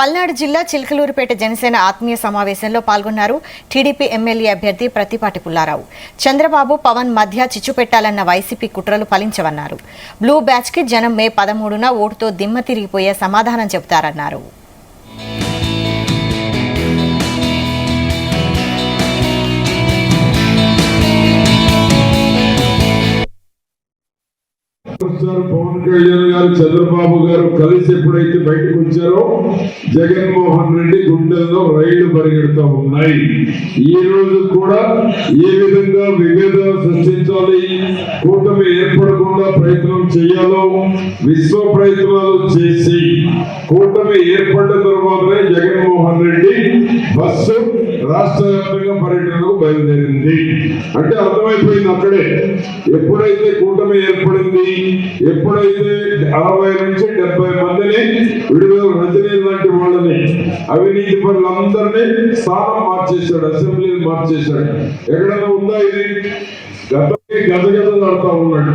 పల్నాడు జిల్లా చిలకలూరుపేట జనసేన ఆత్మీయ సమావేశంలో పాల్గొన్నారు టీడీపీ ఎమ్మెల్యే అభ్యర్థి ప్రత్తిపాటి పుల్లారావు. చంద్రబాబు పవన్ మధ్య చిచ్చు పెట్టాలన్న వైసీపీ కుట్రలు ఫలించవన్నారు. బ్లూ బ్యాచ్ కి జనం మే 13న ఓటుతో దిమ్మ తిరిగిపోయే సమాధానం చెబుతారన్నారు. పవన్ కళ్యాణ్ గారు చంద్రబాబు గారు కలిసి ఎప్పుడైతే బయటకు వచ్చారో జగన్మోహన్ రెడ్డి గుండెల్లో రైళ్లు పరిగెడుతూ ఉన్నాయి. ఈ రోజు కూడా ఏ విధంగా విభేదాలు సృష్టించాలి, కూటమి ఏర్పడకుండా ప్రయత్నం చేయాలో విశ్వ ప్రయత్నాలు చేసి కూటమి ఏర్పడిన తర్వాతనే జగన్మోహన్ రెడ్డి బస్సు రాష్ట్ర వ్యాప్తంగా పర్యటనకు బయలుదేరింది. అంటే అర్థమైపోయింది అక్కడే. ఎప్పుడైతే కూటమి ఏర్పడింది, ఎప్పుడైతే 60 నుంచి 70 మందిని విడుదల రజనీ లాంటి వాళ్ళని అవినీతి పనులందరినీ స్థానం మార్చేశాడు, అసెంబ్లీని మార్చేశాడు. ఎక్కడైనా ఉందా ఇది? గతకి గదగదలాడుతూ ఉన్నాడు.